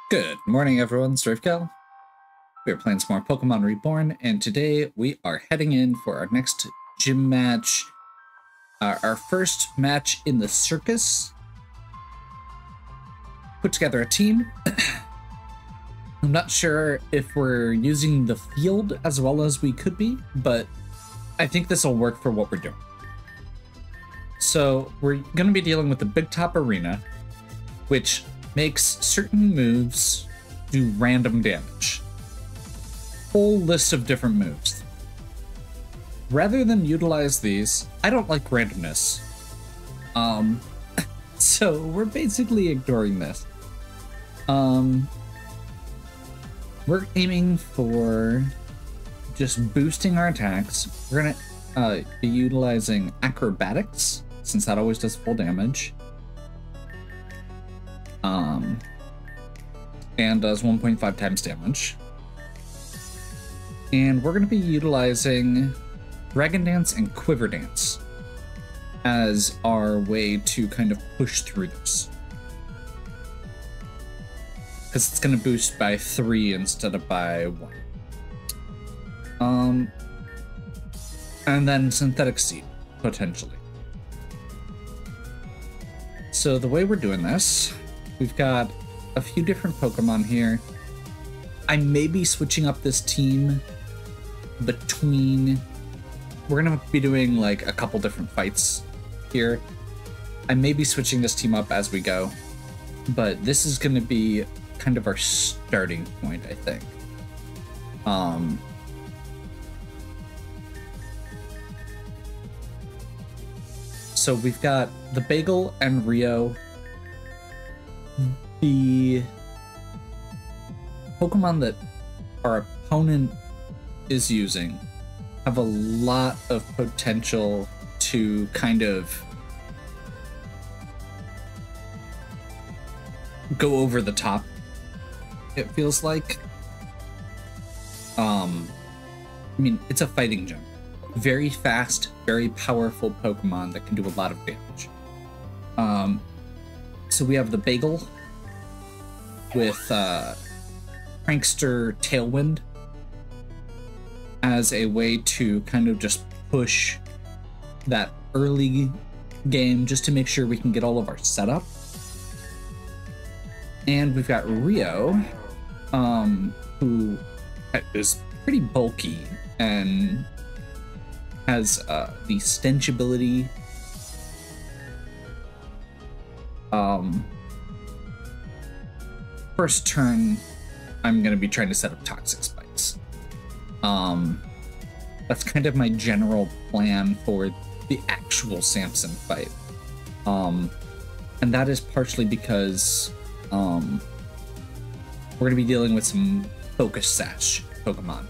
Good morning, everyone. Strafecal. We are playing some more Pokémon Reborn, and today we are heading in for our next gym match. Our first match in the circus. Put together a team. I'm not sure if we're using the field as well as we could be, but I think this will work for what we're doing. So we're going to be dealing with the Big Top Arena, which makes certain moves do random damage. Whole list of different moves. Rather than utilize these, I don't like randomness. So we're basically ignoring this. We're aiming for just boosting our attacks. We're gonna be utilizing acrobatics, since that always does full damage. And does 1.5 times damage. And we're going to be utilizing Dragon Dance and Quiver Dance as our way to kind of push through this. Because it's going to boost by 3 instead of by 1. And then Synthetic Seed, potentially. So the way we're doing this, we've got a few different Pokemon here. I may be switching up this team between... We're going to be doing like a couple different fights here. I may be switching this team up as we go, but this is going to be kind of our starting point, I think. So we've got the Bagel and Rio. The Pokemon that our opponent is using have a lot of potential to kind of go over the top, it feels like. I mean, it's a fighting gym. Very fast, very powerful Pokemon that can do a lot of damage. So we have the Bagel with Prankster Tailwind as a way to kind of just push that early game just to make sure we can get all of our setup. And we've got Rio, who is pretty bulky and has the stench ability. First turn, I'm going to be trying to set up Toxic Spikes. That's kind of my general plan for the actual Samson fight. And that is partially because we're going to be dealing with some Focus Sash Pokemon.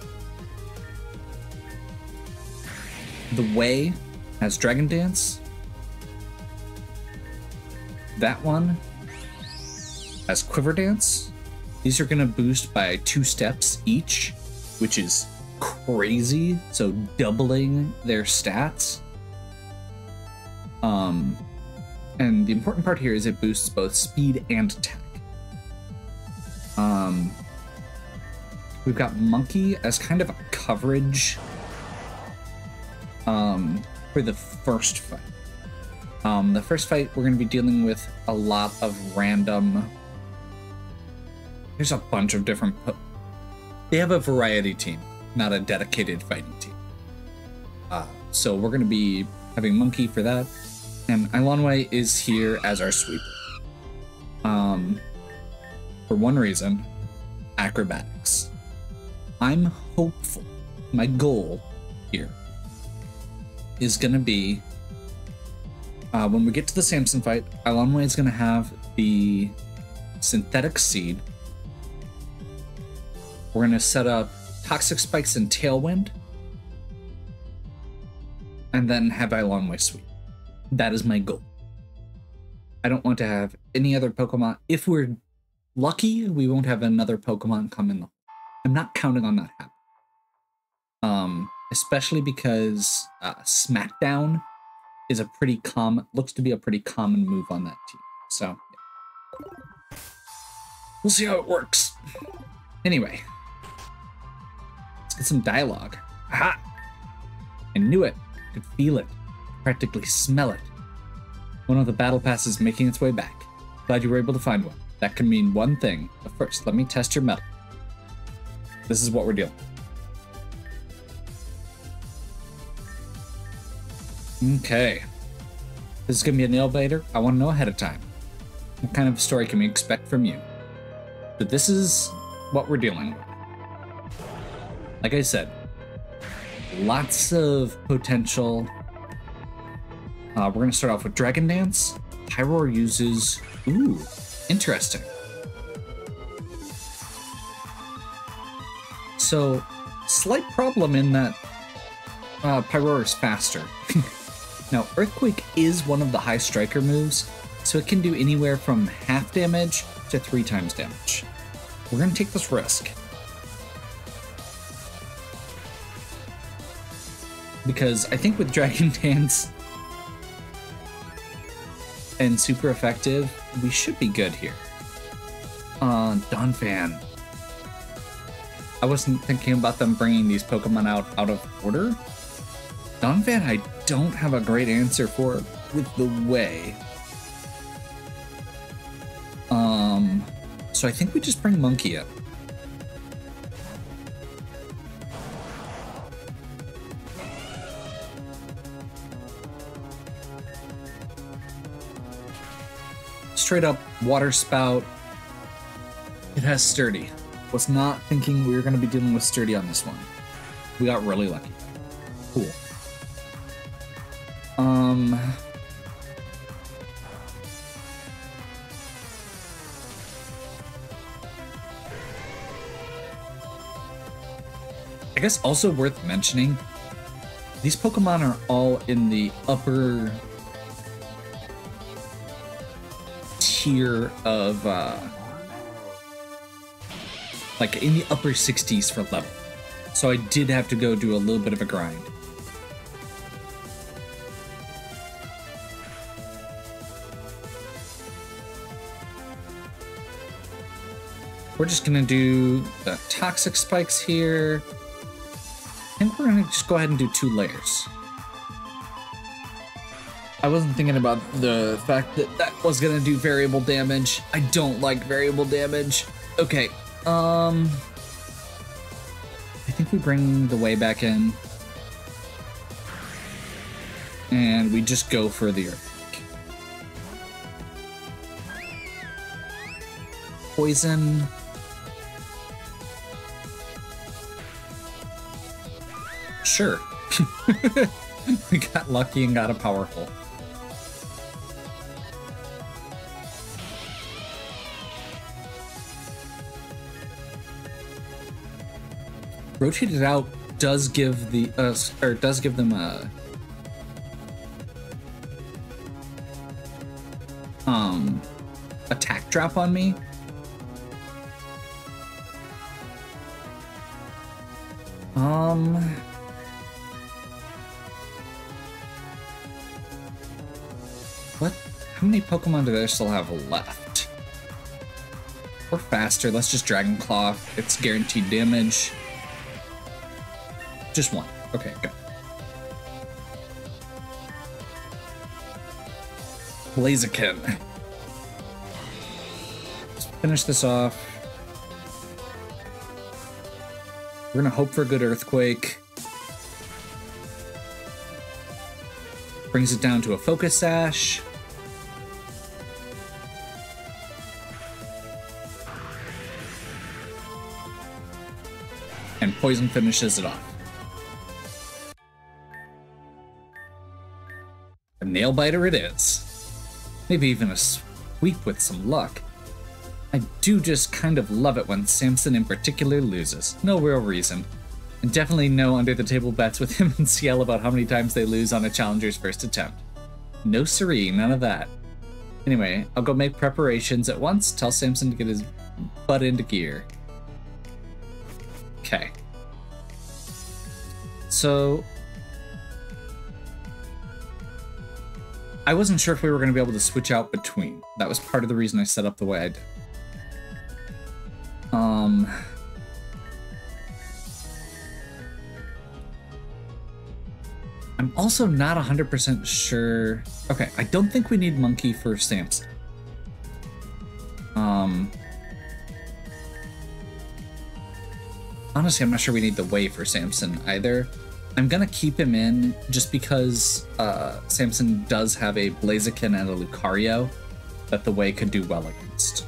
The Way has Dragon Dance. That one has Quiver Dance. These are going to boost by 2 steps each, which is crazy. So doubling their stats. And the important part here is it boosts both speed and attack. We've got Monkey as kind of a coverage for the first fight. The first fight, we're going to be dealing with a lot of random... There's a bunch of different... They have a variety team, not a dedicated fighting team. So we're going to be having Monkey for that. And Eilonway is here as our sweeper. For one reason, acrobatics. I'm hopeful. My goal here is going to be... when we get to the Samson fight, Eilonway is going to have the Synthetic Seed. We're going to set up Toxic Spikes and Tailwind. And then have Eilonway sweep. That is my goal. I don't want to have any other Pokemon. If we're lucky, we won't have another Pokemon come in. I'm not counting on that happening. Especially because Smackdown is a pretty common, looks to be a pretty common move on that team. So, yeah. We'll see how it works. Anyway, let's get some dialogue. Aha! I knew it. I could feel it. Practically smell it. One of the battle passes making its way back. Glad you were able to find one. That can mean one thing. But first, let me test your metal. This is what we're dealing with. Okay. This is going to be a nail biter. I want to know ahead of time. What kind of story can we expect from you? But this is what we're dealing with. Like I said, lots of potential. We're going to start off with Dragon Dance. Pyroar uses... Ooh, interesting. So, slight problem in that Pyroar is faster. Now, Earthquake is one of the high striker moves, so it can do anywhere from half damage to 3 times damage. We're going to take this risk. Because I think with Dragon Dance and super effective, we should be good here. Donphan. I wasn't thinking about them bringing these Pokemon out of order. Donphan, I don't have a great answer for with the way. So I think we just bring Monkey up. Straight up water spout. It has sturdy. Was not thinking we were going to be dealing with sturdy on this one. We got really lucky. Cool. I guess also worth mentioning, these Pokemon are all in the upper tier of, like in the upper 60s for level. So I did have to go do a little bit of a grind. We're just gonna do the toxic spikes here. I think we're gonna just go ahead and do 2 layers. I wasn't thinking about the fact that that was gonna do variable damage. I don't like variable damage. Okay, I think we bring the way back in. And we just go for the earthquake. Poison. Sure. We got lucky and got a powerful. Rotate it out does give the does give them a attack drop on me. What? How many Pokemon do I still have left? We're faster. Let's just Dragon Claw. It's guaranteed damage. Just 1. Okay, go. Blaziken. Let's finish this off. We're gonna hope for a good earthquake. Brings it down to a Focus Sash. And Poison finishes it off. A nail biter it is. Maybe even a sweep with some luck. I do just kind of love it when Samson in particular loses. No real reason. And definitely no under-the-table bets with him and Ciel about how many times they lose on a challenger's first attempt. No siree, none of that. Anyway, I'll go make preparations at once, tell Samson to get his butt into gear. Okay. So... I wasn't sure if we were going to be able to switch out between. That was part of the reason I set up the way I did. I'm also not 100% sure. Okay, I don't think we need Monkey for Samson. Honestly, I'm not sure we need the Way for Samson either. I'm gonna keep him in just because Samson does have a Blaziken and a Lucario that the Way could do well against.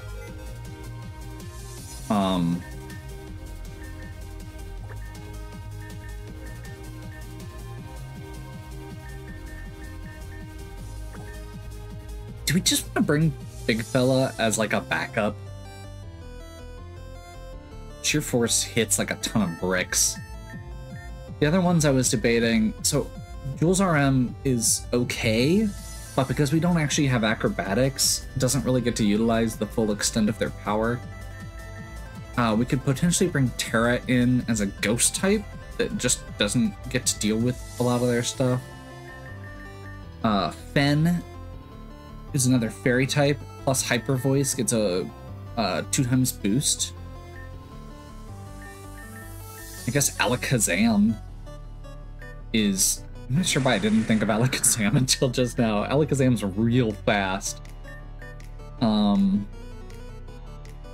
Do we just want to bring Big Fella as like a backup? Sheer Force hits like a ton of bricks. The other ones I was debating, so Jules RM is okay, but because we don't actually have acrobatics, it doesn't really get to utilize the full extent of their power. We could potentially bring Terra in as a ghost type that just doesn't get to deal with a lot of their stuff. Fen is another fairy type, plus Hyper Voice gets a 2x boost. I guess Alakazam is... I'm not sure why I didn't think of Alakazam until just now. Alakazam's real fast.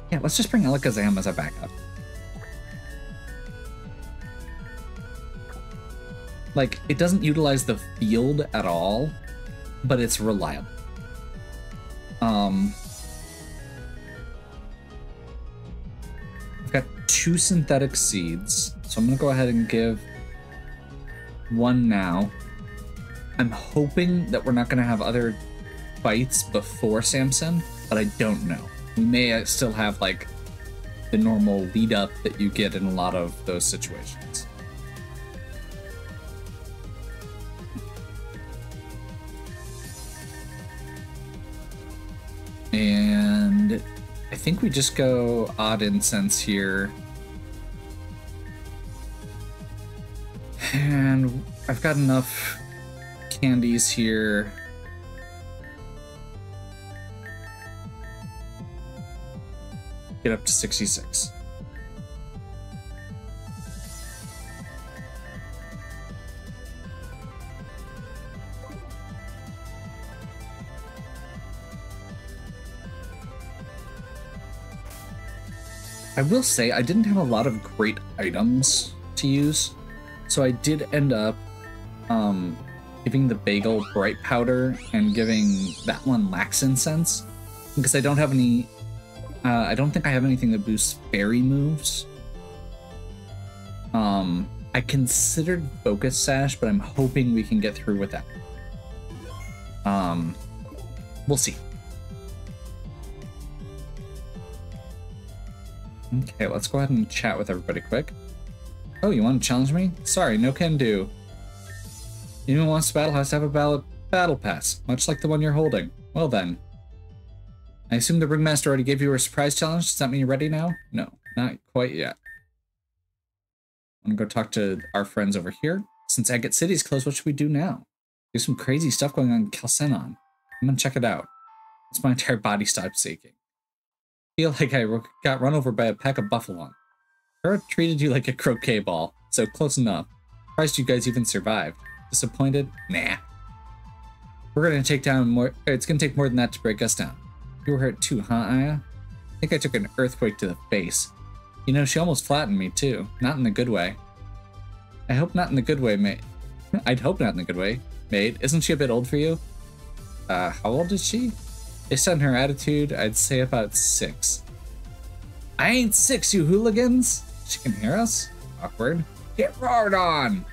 Yeah, let's just bring Alakazam as a backup. Like, it doesn't utilize the field at all, but it's reliable. I've got 2 synthetic seeds, so I'm gonna go ahead and give 1 now. I'm hoping that we're not gonna have other fights before Samson, but I don't know. We may still have like the normal lead up that you get in a lot of those situations. And I think we just go Odd Incense here. And I've got enough candies here. Get up to 66. I will say I didn't have a lot of great items to use, so I did end up giving the bagel bright powder and giving that one lax incense because I don't have any. I don't think I have anything that boosts fairy moves. I considered Focus Sash, but I'm hoping we can get through with that. We'll see. Okay, let's go ahead and chat with everybody quick. Oh, you want to challenge me? Sorry, no can do. Anyone who wants to battle has to have a battle pass, much like the one you're holding. Well then. I assume the Ringmaster already gave you a surprise challenge. Does that mean you're ready now? No, not quite yet. I'm gonna go talk to our friends over here. Since Agate City's closed, what should we do now? There's some crazy stuff going on in Calcenon. I'm gonna check it out. It's my entire body stopped shaking. I feel like I got run over by a pack of buffalon. Terra treated you like a croquet ball, so close enough. Surprised you guys even survived. Disappointed? Nah. We're gonna take down more. It's gonna take more than that to break us down. You were hurt too, huh, Aya? I think I took an earthquake to the face. You know, she almost flattened me too. Not in the good way. I hope not in the good way, mate. I'd hope not in the good way, mate. Isn't she a bit old for you? How old is she? Based on her attitude, I'd say about 6. I ain't 6, you hooligans! She can hear us? Awkward. Get roared on!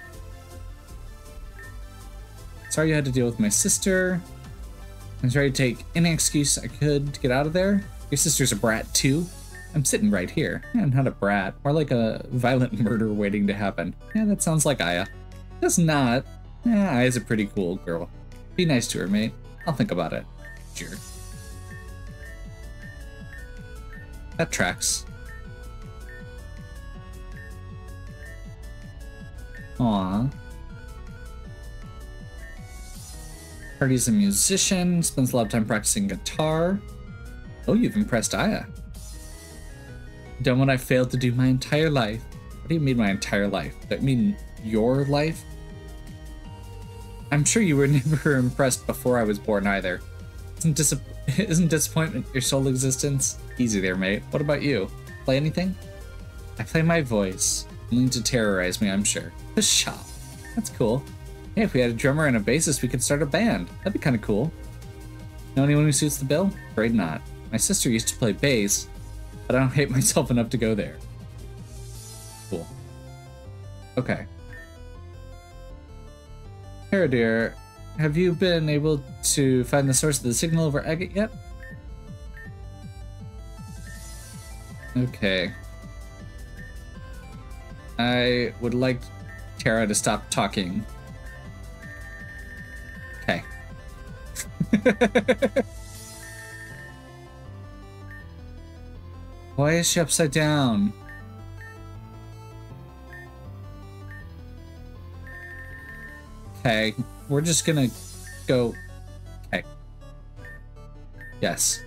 Sorry you had to deal with my sister. I was ready to take any excuse I could to get out of there. Your sister's a brat too. I'm sitting right here. I'm not a brat. More like a violent murder waiting to happen. Yeah, that sounds like Aya. Does not. Yeah, Aya's a pretty cool girl. Be nice to her, mate. I'll think about it. Sure. That tracks. Aww. Party's a musician, spends a lot of time practicing guitar. Oh, you've impressed Aya. Done what I failed to do my entire life. What do you mean my entire life? I mean your life? I'm sure you were never impressed before I was born either. Isn't disappointment your sole existence? Easy there, mate. What about you? Play anything? I play my voice. Only to terrorize me, I'm sure. The shop. That's cool. Hey, if we had a drummer and a bassist, we could start a band. That'd be kind of cool. Know anyone who suits the bill? Afraid not. My sister used to play bass, but I don't hate myself enough to go there. Cool. Okay. Here, dear. Have you been able to find the source of the signal over agate yet? Okay. I would like Tara to stop talking. Okay. Why is she upside down? Okay, we're just gonna go. Okay. Yes.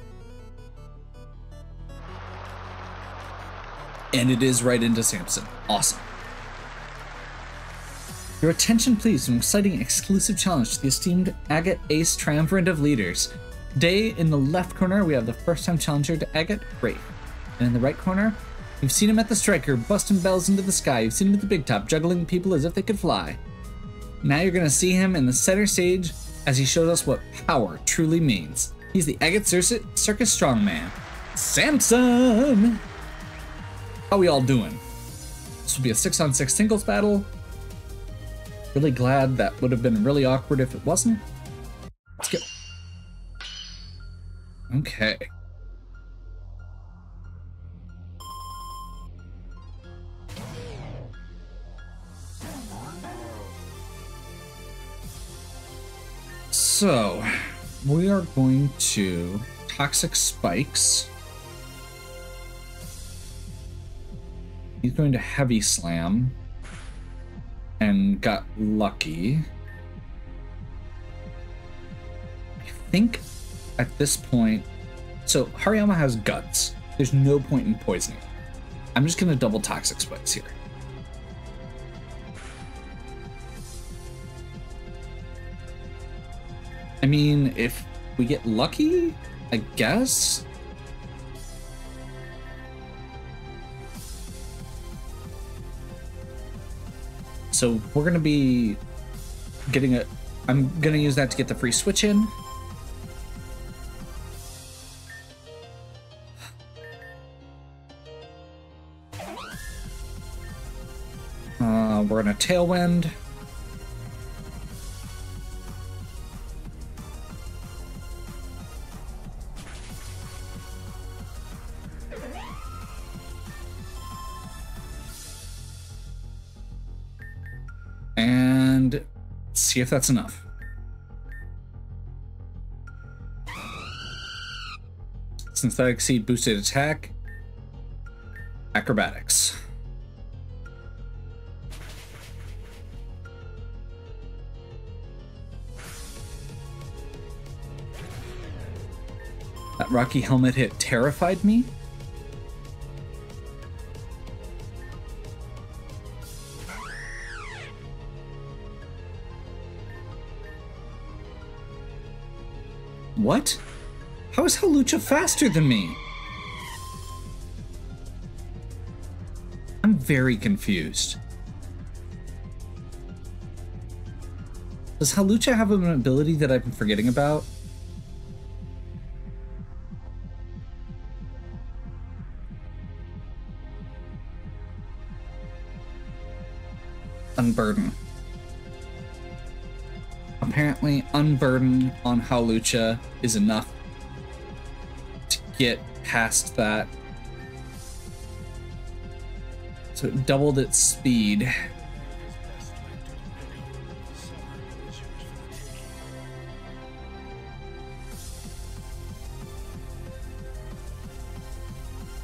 And it is right into Samson. Awesome. Your attention, please. An exciting exclusive challenge to the esteemed Agate Ace Triumvirate of Leaders. Today, in the left corner, we have the first-time challenger to Agate, Wraith. And in the right corner, you've seen him at the Striker, busting bells into the sky. You've seen him at the Big Top, juggling people as if they could fly. Now you're going to see him in the center stage as he shows us what power truly means. He's the Agate Circus Strongman, Samson! How we all doing? This will be a 6-on-6 singles battle. Really glad that would have been really awkward if it wasn't. Let's go. Okay. So, we are going to Toxic Spikes. He's going to Heavy Slam. And got lucky. I think at this point... So, Hariyama has Guts. There's no point in poisoning. I'm just going to double Toxic Spikes here. I mean, if we get lucky, I guess. So we're gonna be getting a... I'm gonna use that to get the free switch in. We're gonna Tailwind. And see if that's enough. Synthetic Seed boosted attack. Acrobatics. That Rocky Helmet hit terrified me. What? How is Hawlucha faster than me? I'm very confused. Does Hawlucha have an ability that I've been forgetting about? Unburden. Apparently, Unburden on Hawlucha is enough to get past that. So it doubled its speed.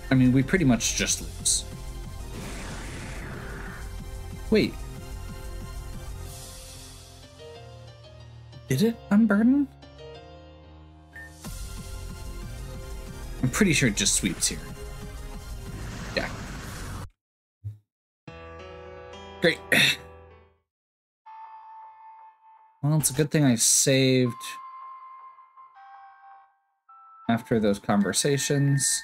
I mean, we pretty much just lose. Wait. Did it unburden? I'm pretty sure it just sweeps here. Yeah. Great. Well, it's a good thing I saved after those conversations.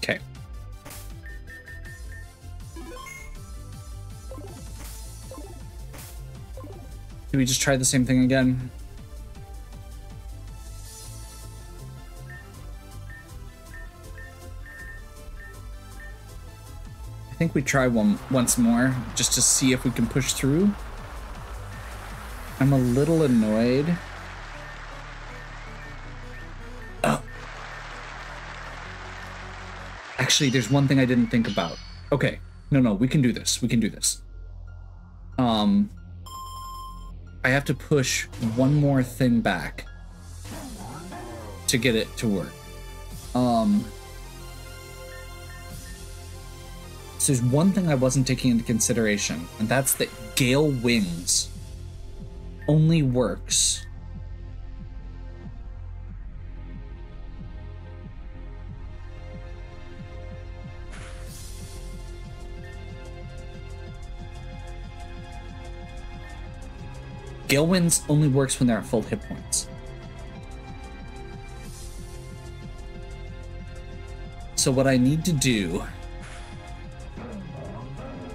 Okay. Do we just try the same thing again? I think we try once more just to see if we can push through. I'm a little annoyed. Oh. Actually, there's one thing I didn't think about. Okay. No, we can do this. We can do this. I have to push one more thing back to get it to work. So there's one thing I wasn't taking into consideration, and that's that Gale Wings only works Gale Winds only works when they're at full hit points. So what I need to do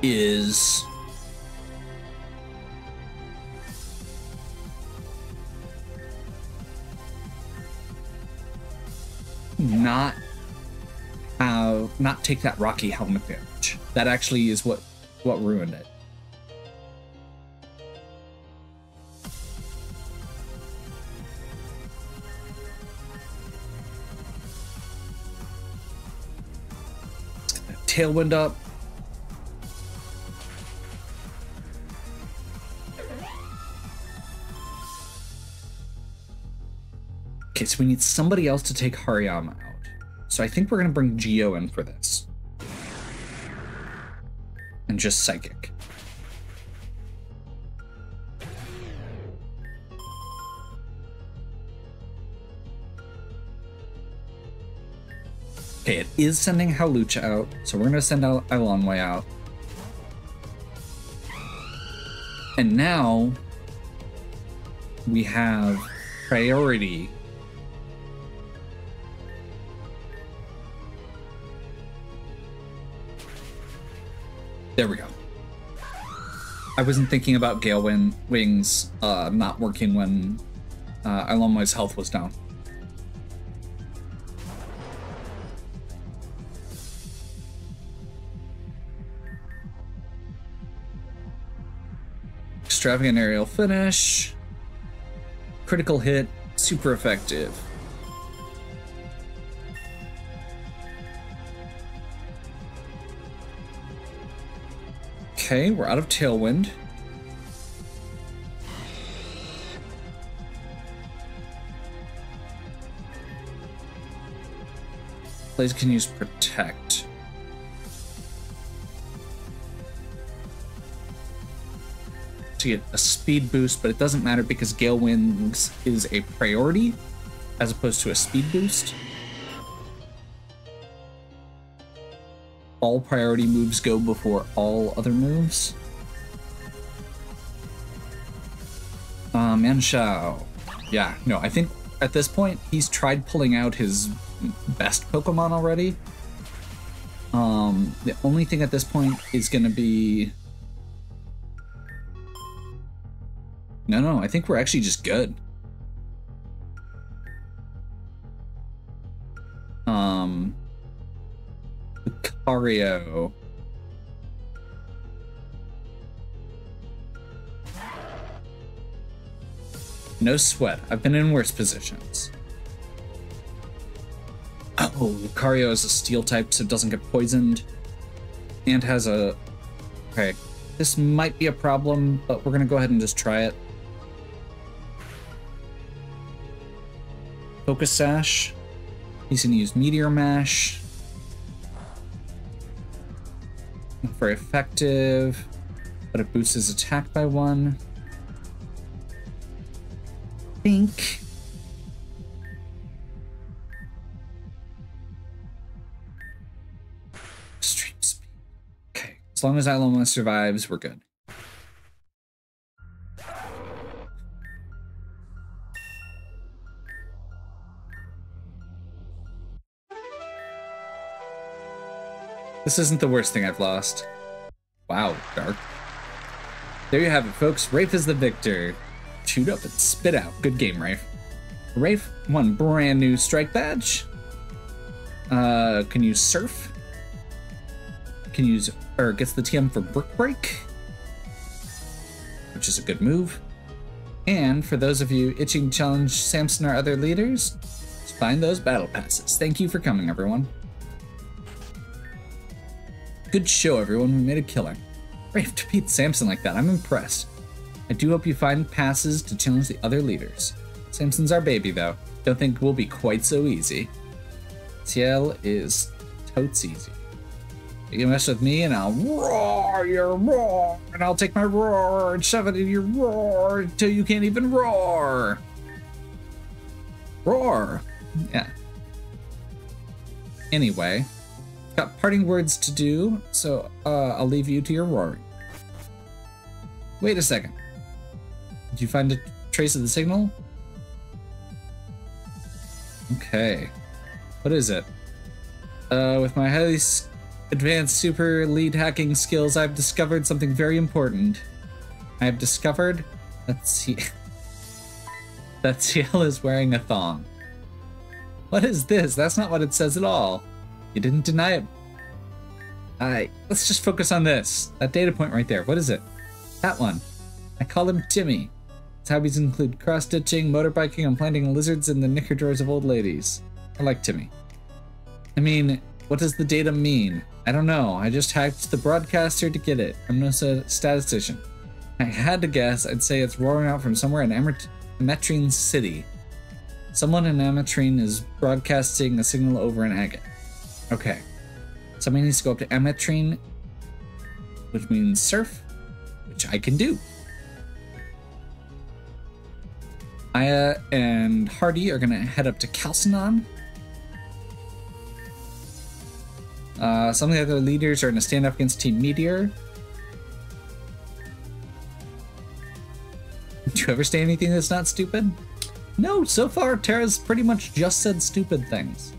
is not take that rocky helmet damage. That actually is what ruined it. Tailwind up. Okay, so we need somebody else to take Hariyama out. So I think we're going to bring Geo in for this. And just Psychic. Okay, it is sending Hawlucha out, so we're going to send Elanway out. And now we have priority. There we go. I wasn't thinking about Gale Wings not working when Elanway's health was down. Extravagant aerial finish. Critical hit. Super effective. Okay, we're out of Tailwind. Blaze can use Protect. To get a speed boost, but it doesn't matter because Gale Wings is a priority as opposed to a speed boost. All priority moves go before all other moves. Manshao. Yeah, no, I think at this point he's tried pulling out his best Pokemon already. The only thing at this point is going to be... No, I think we're actually just good. Lucario. No sweat. I've been in worse positions. Oh, Lucario is a steel type, so it doesn't get poisoned. And has a... Okay. This might be a problem, but we're going to go ahead and just try it. Focus Sash. He's gonna use Meteor Mash. Not very effective, but it boosts his attack by 1. I think extreme speed. Okay, as long as Iloma survives, we're good. This isn't the worst thing I've lost. Wow, Dark. There you have it, folks. Rafe is the victor. Shoot up and spit out. Good game, Rafe. Rafe won brand new strike badge. Can use Surf. Can use, or gets the TM for Brick Break, which is a good move. And for those of you itching to challenge Samson or other leaders, just find those battle passes. Thank you for coming, everyone. Good show, everyone. We made a killer. Rafe to beat Samson like that. I'm impressed. I do hope you find passes to challenge the other leaders. Samson's our baby, though. Don't think we'll be quite so easy. TL is totes easy. You can mess with me and I'll roar your roar, and I'll take my roar and shove it in your roar until you can't even roar. Roar. Yeah. Anyway. Got parting words to do, so I'll leave you to your roaring. Wait a second. Did you find a trace of the signal? Okay. What is it? With my highly advanced super lead hacking skills, I've discovered something very important. I have discovered that Ciel is wearing a thong. What is this? That's not what it says at all. You didn't deny it. Let's just focus on this. That data point right there. What is it? That one. I call him Timmy. His hobbies include cross-stitching, motorbiking, and planting lizards in the knicker drawers of old ladies. I like Timmy. I mean, what does the data mean? I don't know. I just hacked the broadcaster to get it. I'm no statistician. I had to guess. I'd say it's roaring out from somewhere in Ametrine City. Someone in Ametrine is broadcasting a signal over an agate. Okay. Somebody needs to go up to Ametrine, which means surf, which I can do. Aya and Hardy are going to head up to Calcinon. Some of the other leaders are going to stand up against Team Meteor. Do you ever say anything that's not stupid? No, so far Terra's pretty much just said stupid things.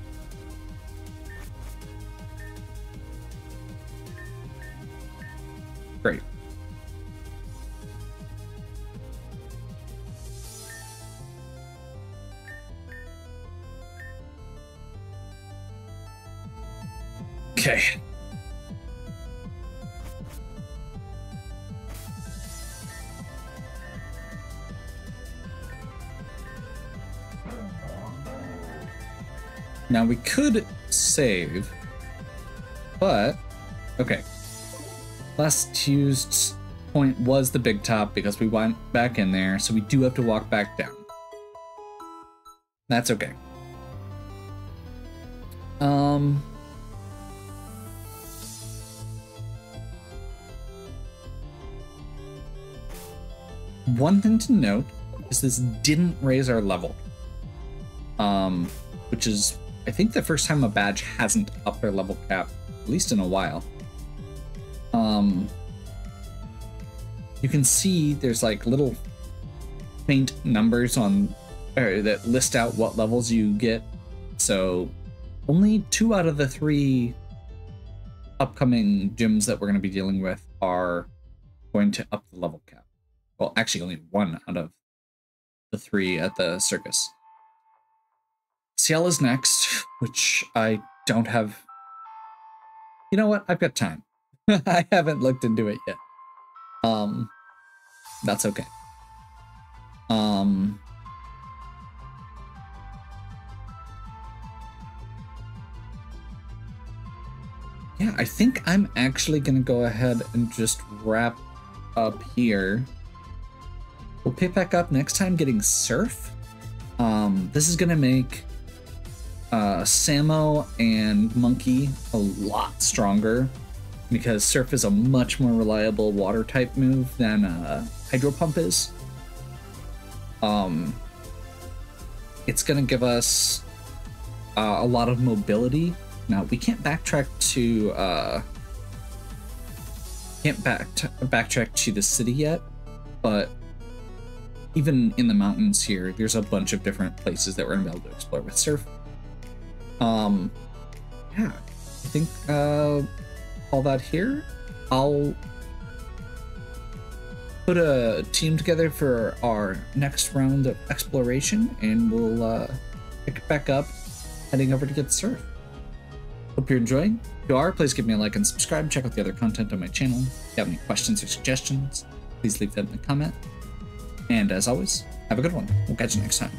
Great. Okay. Now we could save, but okay. Last used point was the big top because we went back in there, so we do have to walk back down. That's okay. One thing to note is this didn't raise our level, which is, I think, the first time a badge hasn't upped their level cap, at least in a while. You can see there's like little faint numbers on that list out what levels you get. So only 2 out of the 3 upcoming gyms that we're going to be dealing with are going to up the level cap. Well, actually only 1 out of the 3 at the circus. Ciel is next, which I don't have. You know what? I've got time. I haven't looked into it yet. That's okay. Yeah, I think I'm actually gonna go ahead and just wrap up here. We'll pick back up next time getting Surf. This is gonna make Samo and Monkey a lot stronger because Surf is a much more reliable water type move than Hydro Pump is. It's gonna give us a lot of mobility. Now we can't backtrack to backtrack to the city yet, but even in the mountains here, there's a bunch of different places that we're gonna be able to explore with Surf. Yeah, I think all that here. I'll put a team together for our next round of exploration, and we'll pick it back up, heading over to get Surf. Hope you're enjoying. If you are, please give me a like and subscribe. Check out the other content on my channel. If you have any questions or suggestions, please leave them in the comment. And as always, have a good one. We'll catch you next time.